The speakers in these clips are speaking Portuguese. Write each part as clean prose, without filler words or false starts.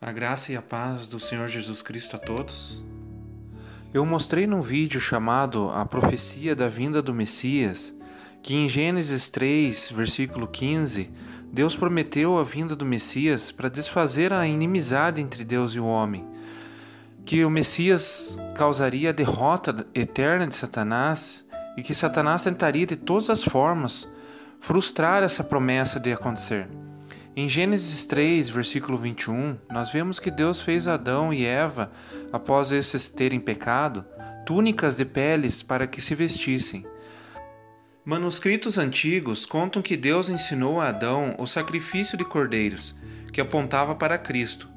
A graça e a paz do Senhor Jesus Cristo a todos. Eu mostrei num vídeo chamado A Profecia da Vinda do Messias que em Gênesis 3, versículo 15, Deus prometeu a vinda do Messias para desfazer a inimizade entre Deus e o homem, que o Messias causaria a derrota eterna de Satanás e que Satanás tentaria de todas as formas frustrar essa promessa de acontecer. Em Gênesis 3, versículo 21, nós vemos que Deus fez Adão e Eva, após esses terem pecado, túnicas de peles para que se vestissem. Manuscritos antigos contam que Deus ensinou a Adão o sacrifício de cordeiros, que apontava para Cristo,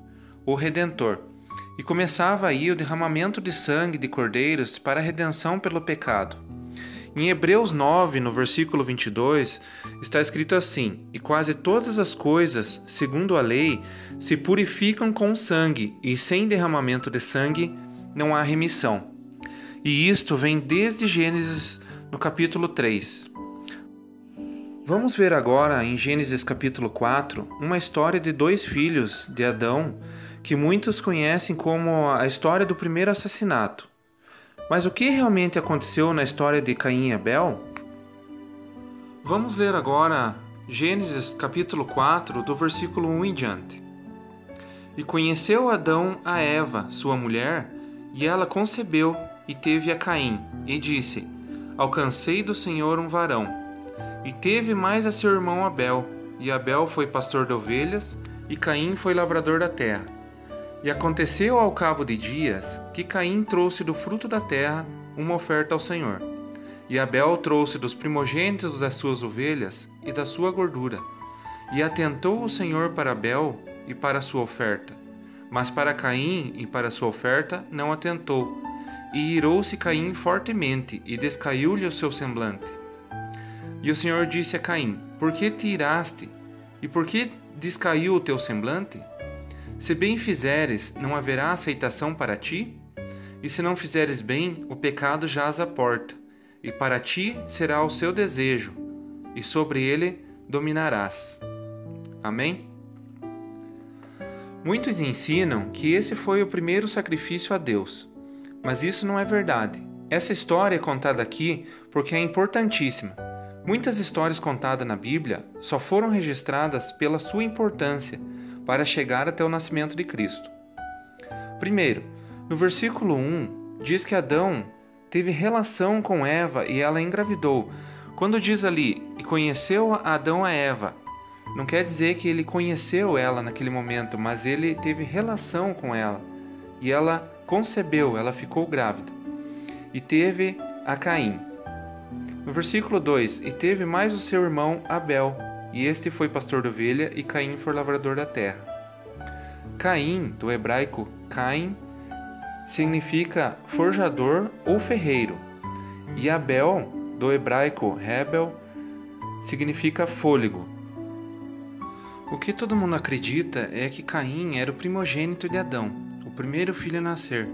o Redentor, e começava aí o derramamento de sangue de cordeiros para a redenção pelo pecado. Em Hebreus 9, no versículo 22, está escrito assim: E quase todas as coisas, segundo a lei, se purificam com sangue, e sem derramamento de sangue não há remissão. E isto vem desde Gênesis, no capítulo 3. Vamos ver agora, em Gênesis capítulo 4, uma história de dois filhos de Adão, que muitos conhecem como a história do primeiro assassinato. Mas o que realmente aconteceu na história de Caim e Abel? Vamos ler agora Gênesis capítulo 4, do versículo 1 em diante. E conheceu Adão a Eva, sua mulher, e ela concebeu e teve a Caim, e disse: Alcancei do Senhor um varão. E teve mais a seu irmão Abel, e Abel foi pastor de ovelhas, e Caim foi lavrador da terra. E aconteceu ao cabo de dias que Caim trouxe do fruto da terra uma oferta ao Senhor. E Abel trouxe dos primogênitos das suas ovelhas e da sua gordura. E atentou o Senhor para Abel e para a sua oferta. Mas para Caim e para a sua oferta não atentou. E irou-se Caim fortemente e descaiu-lhe o seu semblante. E o Senhor disse a Caim: Por que te iraste? E por que descaiu o teu semblante? Se bem fizeres, não haverá aceitação para ti? E se não fizeres bem, o pecado jaz à porta, e para ti será o seu desejo, e sobre ele dominarás. Amém? Muitos ensinam que esse foi o primeiro sacrifício a Deus, mas isso não é verdade. Essa história é contada aqui porque é importantíssima. Muitas histórias contadas na Bíblia só foram registradas pela sua importância para chegar até o nascimento de Cristo. Primeiro, no versículo 1, diz que Adão teve relação com Eva e ela engravidou. Quando diz ali, e conheceu Adão a Eva, não quer dizer que ele conheceu ela naquele momento, mas ele teve relação com ela. E ela concebeu, ela ficou grávida. E teve a Caim. No versículo 2, e teve mais o seu irmão Abel, e este foi pastor de ovelha, e Caim foi lavrador da terra. Caim, do hebraico Caim, significa forjador ou ferreiro. E Abel, do hebraico Hebel, significa fôlego. O que todo mundo acredita é que Caim era o primogênito de Adão, o primeiro filho a nascer.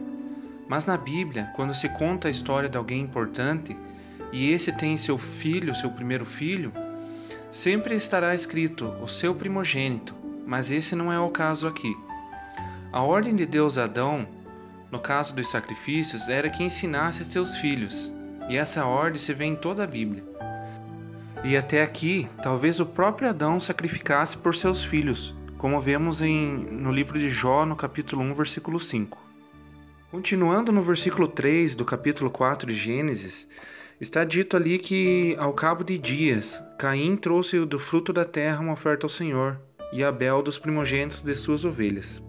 Mas na Bíblia, quando se conta a história de alguém importante, e esse tem seu filho, seu primeiro filho, sempre estará escrito o seu primogênito, mas esse não é o caso aqui. A ordem de Deus a Adão, no caso dos sacrifícios, era que ensinasse seus filhos, e essa ordem se vê em toda a Bíblia. E até aqui, talvez o próprio Adão sacrificasse por seus filhos, como vemos no livro de Jó, no capítulo 1, versículo 5. Continuando no versículo 3 do capítulo 4 de Gênesis, está dito ali que, ao cabo de dias, Caim trouxe do fruto da terra uma oferta ao Senhor, e Abel dos primogênitos de suas ovelhas.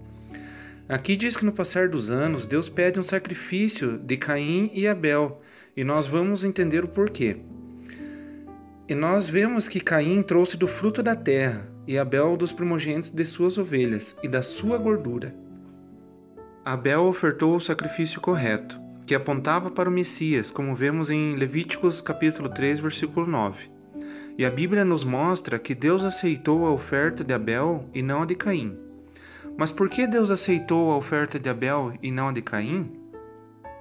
Aqui diz que no passar dos anos, Deus pede um sacrifício de Caim e Abel, e nós vamos entender o porquê. E nós vemos que Caim trouxe do fruto da terra, e Abel dos primogênitos de suas ovelhas, e da sua gordura. Abel ofertou o sacrifício correto, que apontava para o Messias, como vemos em Levíticos capítulo 3, versículo 9. E a Bíblia nos mostra que Deus aceitou a oferta de Abel e não a de Caim. Mas por que Deus aceitou a oferta de Abel e não a de Caim?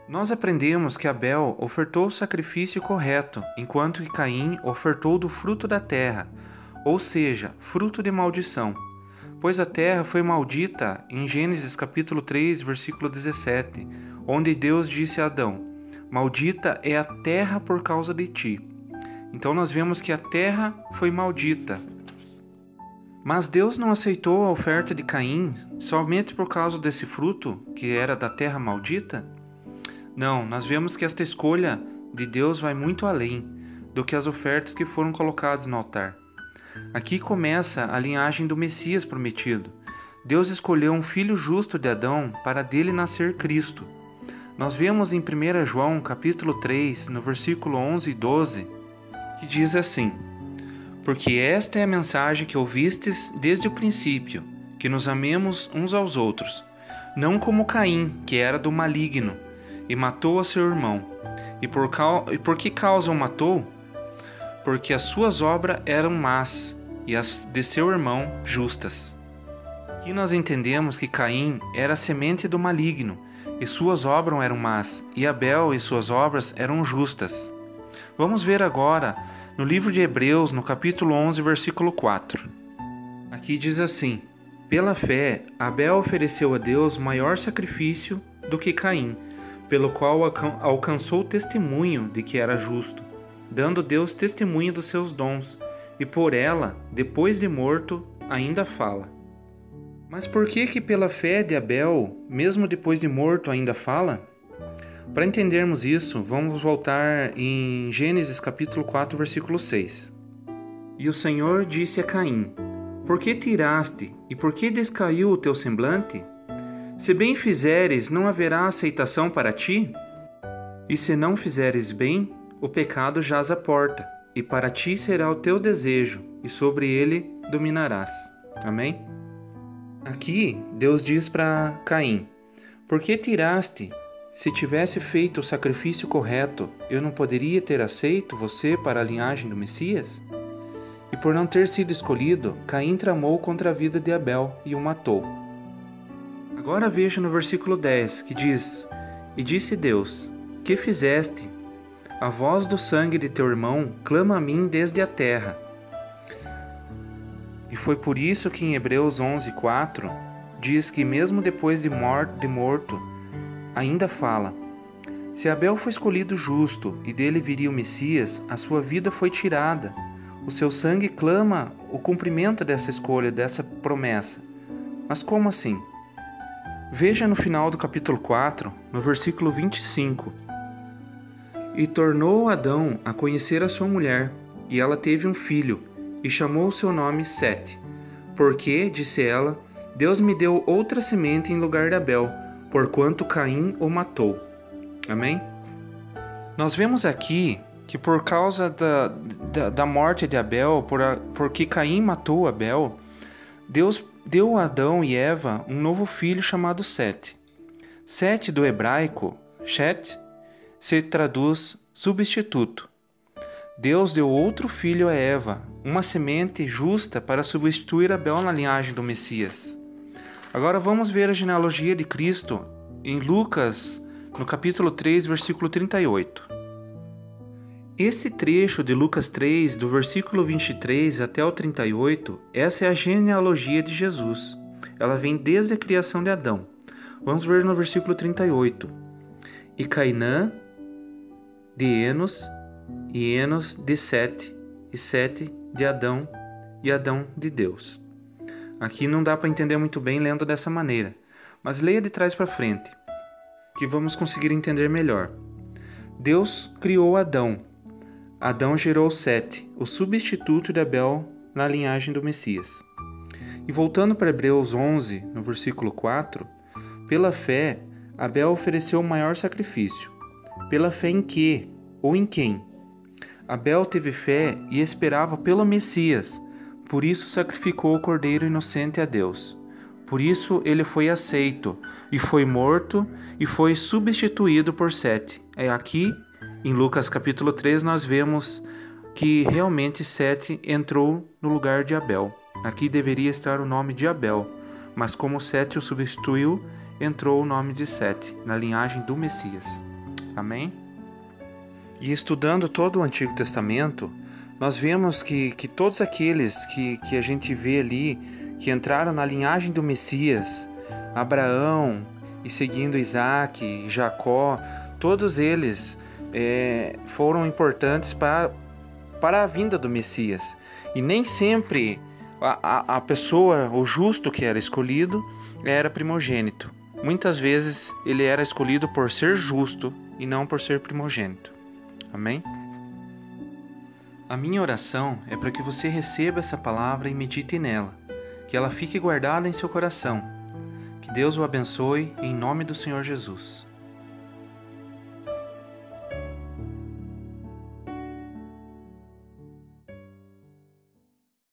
Nós aprendemos que Abel ofertou o sacrifício correto, enquanto que Caim ofertou do fruto da terra, ou seja, fruto de maldição. pois a terra foi maldita, em Gênesis capítulo 3, versículo 17, onde Deus disse a Adão: maldita é a terra por causa de ti. Então nós vemos que a terra foi maldita. Mas Deus não aceitou a oferta de Caim somente por causa desse fruto, que era da terra maldita? Não, nós vemos que esta escolha de Deus vai muito além do que as ofertas que foram colocadas no altar. Aqui começa a linhagem do Messias prometido. Deus escolheu um filho justo de Adão para dele nascer Cristo. Nós vemos em 1 João capítulo 3, no versículo 11 e 12, que diz assim: porque esta é a mensagem que ouvistes desde o princípio, que nos amemos uns aos outros, não como Caim, que era do maligno, e matou a seu irmão. E por que causa o matou? Porque as suas obras eram más, e as de seu irmão justas. Aqui nós entendemos que Caim era a semente do maligno, e suas obras eram más, e Abel e suas obras eram justas. Vamos ver agora no livro de Hebreus, no capítulo 11, versículo 4. Aqui diz assim: pela fé, Abel ofereceu a Deus maior sacrifício do que Caim, pelo qual alcançou o testemunho de que era justo, dando Deus testemunho dos seus dons, e por ela, depois de morto, ainda fala. Mas por que pela fé de Abel, mesmo depois de morto, ainda fala? Para entendermos isso, vamos voltar em Gênesis capítulo 4, versículo 6. E o Senhor disse a Caim: por que te iraste, e por que descaiu o teu semblante? Se bem fizeres, não haverá aceitação para ti? E se não fizeres bem, o pecado jaz à porta, e para ti será o teu desejo, e sobre ele dominarás. Amém? Aqui, Deus diz para Caim: por que te iraste? Se tivesse feito o sacrifício correto, eu não poderia ter aceito você para a linhagem do Messias? E por não ter sido escolhido, Caim tramou contra a vida de Abel e o matou. Agora veja no versículo 10, que diz: e disse Deus: que fizeste? A voz do sangue de teu irmão clama a mim desde a terra. E foi por isso que em Hebreus 11, 4, diz que mesmo depois de morto, ainda fala: se Abel foi escolhido justo e dele viria o Messias, a sua vida foi tirada. O seu sangue clama o cumprimento dessa escolha, dessa promessa. Mas como assim? Veja no final do capítulo 4, no versículo 25. E tornou Adão a conhecer a sua mulher, e ela teve um filho, e chamou o seu nome Sete. Porque, disse ela, Deus me deu outra semente em lugar de Abel, porquanto Caim o matou. Amém? Nós vemos aqui que por causa da morte de Abel, porque Caim matou Abel, Deus deu a Adão e Eva um novo filho chamado Sete. Sete do hebraico, Shet, se traduz substituto. Deus deu outro filho a Eva, uma semente justa para substituir Abel na linhagem do Messias. Agora vamos ver a genealogia de Cristo em Lucas, no capítulo 3, versículo 38. Esse trecho de Lucas 3, do versículo 23 até o 38, essa é a genealogia de Jesus. Ela vem desde a criação de Adão. Vamos ver no versículo 38. E Cainã de Enos, e Enos de Sete, e Sete de Adão, e Adão de Deus. Aqui não dá para entender muito bem lendo dessa maneira, mas leia de trás para frente, que vamos conseguir entender melhor. Deus criou Adão. Adão gerou Sete, o substituto de Abel na linhagem do Messias. E voltando para Hebreus 11, no versículo 4, pela fé, Abel ofereceu o maior sacrifício. Pela fé em quê? Ou em quem? Abel teve fé e esperava pelo Messias, por isso sacrificou o cordeiro inocente a Deus. Por isso ele foi aceito, e foi morto, e foi substituído por Sete. Aqui, em Lucas capítulo 3, nós vemos que realmente Sete entrou no lugar de Abel. Aqui deveria estar o nome de Abel, mas como Sete o substituiu, entrou o nome de Sete, na linhagem do Messias. Amém? E estudando todo o Antigo Testamento, nós vemos que todos aqueles que a gente vê ali, que entraram na linhagem do Messias, Abraão e seguindo Isaac, Jacó, todos eles foram importantes para a vinda do Messias. E nem sempre a pessoa, o justo que era escolhido, era primogênito. Muitas vezes ele era escolhido por ser justo e não por ser primogênito. Amém? A minha oração é para que você receba essa palavra e medite nela, que ela fique guardada em seu coração. Que Deus o abençoe em nome do Senhor Jesus.